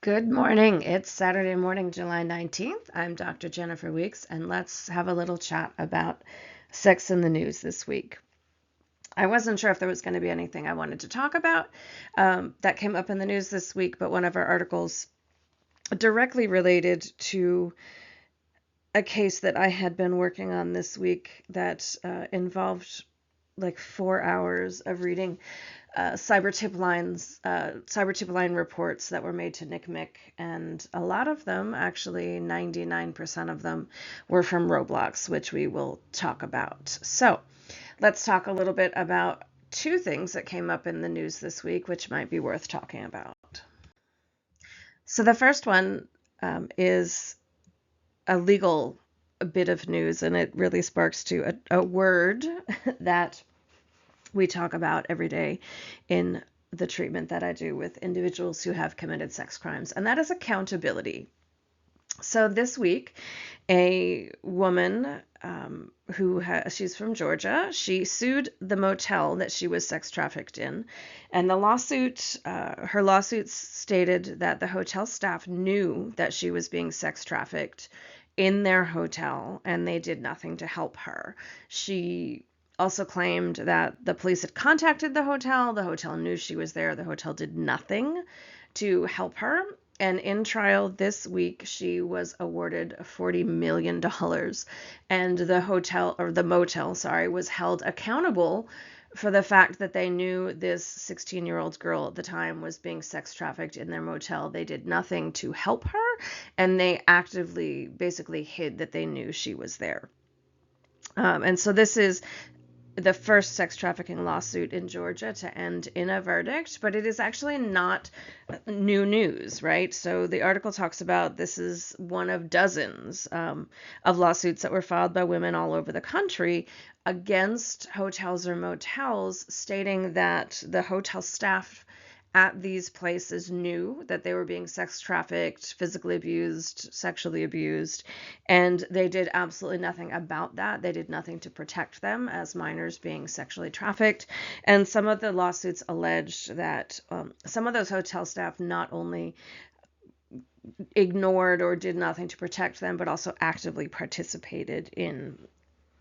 Good morning. It's Saturday morning, July 19th. I'm Dr. Jennifer Weeks, and let's have a little chat about sex in the news this week. I wasn't sure if there was going to be anything I wanted to talk about that came up in the news this week, but one of our articles directly related to a case that I had been working on this week that involved like 4 hours of reading cyber tip line reports that were made to NCMEC, and a lot of them, actually 99% of them, were from Roblox, which we will talk about. So let's talk a little bit about two things that came up in the news this week, which might be worth talking about. So the first one is a legal bit of news, and it really sparks to a word that we talk about every day in the treatment that I do with individuals who have committed sex crimes, and that is accountability. So this week, a woman she's from Georgia, she sued the motel that she was sex trafficked in, and her lawsuit stated that the hotel staff knew that she was being sex trafficked in their hotel, and they did nothing to help her. She also claimed that the police had contacted the hotel knew she was there, the hotel did nothing to help her. And in trial this week, she was awarded $40 million, and the motel, was held accountable for the fact that they knew this 16-year-old girl at the time was being sex trafficked in their motel. They did nothing to help her, and they actively basically hid that they knew she was there. And so this is the first sex trafficking lawsuit in Georgia to end in a verdict, but it is actually not new news, right? So the article talks about this is one of dozens of lawsuits that were filed by women all over the country against hotels or motels, stating that the hotel staff at these places knew that they were being sex trafficked, physically abused, sexually abused, and they did absolutely nothing about that. They did nothing to protect them as minors being sexually trafficked. And some of the lawsuits alleged that some of those hotel staff not only ignored or did nothing to protect them, but also actively participated in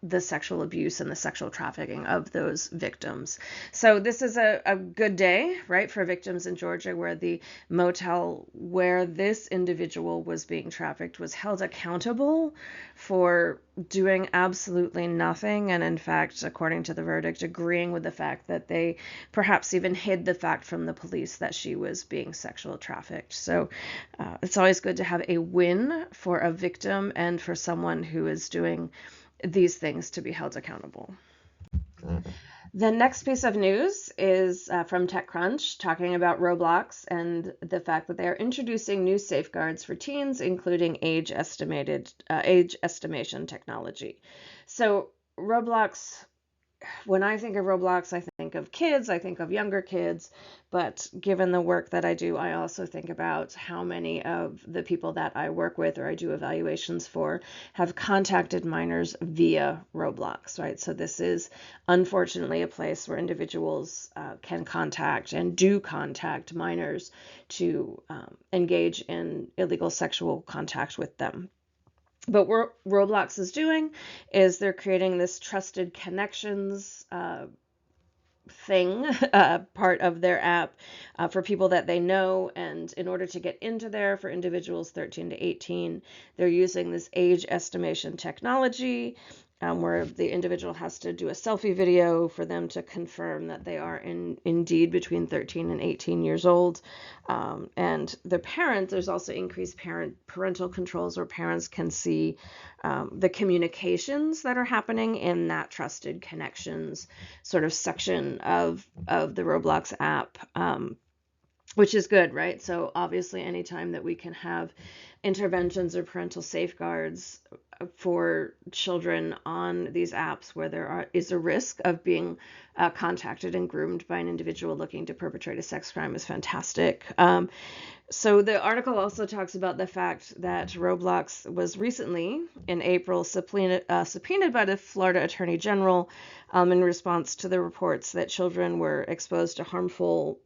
the sexual abuse and the sexual trafficking of those victims. So this is a good day, right, for victims in Georgia, where the motel where this individual was being trafficked was held accountable for doing absolutely nothing, and in fact, according to the verdict, agreeing with the fact that they perhaps even hid the fact from the police that she was being sexual trafficked. So it's always good to have a win for a victim and for someone who is doing these things to be held accountable. The next piece of news is from TechCrunch, talking about Roblox and the fact that they are introducing new safeguards for teens, including age estimation technology. So Roblox, when I think of Roblox, I think of kids, I think of younger kids, but given the work that I do, I also think about how many of the people that I work with or I do evaluations for have contacted minors via Roblox, right? So this is unfortunately a place where individuals can contact and do contact minors to engage in illegal sexual contact with them. But what Roblox is doing is they're creating this trusted connections thing, part of their app for people that they know. And in order to get into there for individuals 13 to 18, they're using this age estimation technology, where the individual has to do a selfie video for them to confirm that they are indeed between 13 and 18 years old. And the parent, there's also increased parental controls where parents can see the communications that are happening in that trusted connections sort of section of the Roblox app, which is good, right? So obviously anytime that we can have interventions or parental safeguards for children on these apps where is a risk of being contacted and groomed by an individual looking to perpetrate a sex crime is fantastic. So the article also talks about the fact that Roblox was recently, in April, subpoenaed by the Florida Attorney General in response to the reports that children were exposed to harmful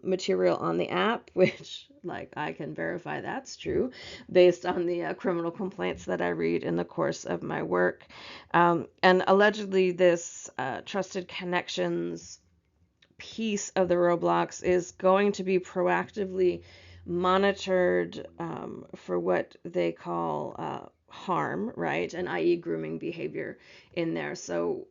material on the app, which, like, I can verify that's true based on the criminal complaints that I read in the course of my work. And allegedly, this trusted connections piece of the Roblox is going to be proactively monitored for what they call harm, right? And i.e. grooming behavior in there. So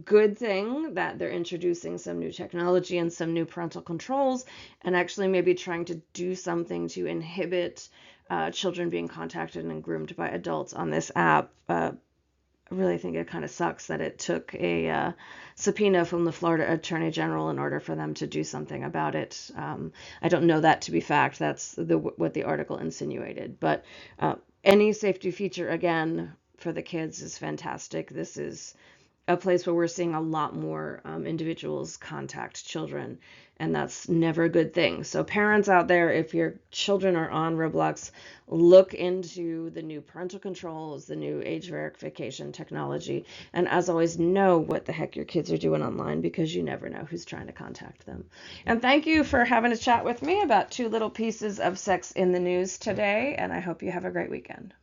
good thing that they're introducing some new technology and some new parental controls and actually maybe trying to do something to inhibit children being contacted and groomed by adults on this app. I really think it kind of sucks that it took a subpoena from the Florida Attorney General in order for them to do something about it. I don't know that to be fact. That's what the article insinuated. But any safety feature, again, for the kids is fantastic. This is a place where we're seeing a lot more individuals contact children, and that's never a good thing. So parents out there, if your children are on Roblox, look into the new parental controls, the new age verification technology, and as always, know what the heck your kids are doing online, because you never know who's trying to contact them. And thank you for having a chat with me about two little pieces of sex in the news today, and I hope you have a great weekend.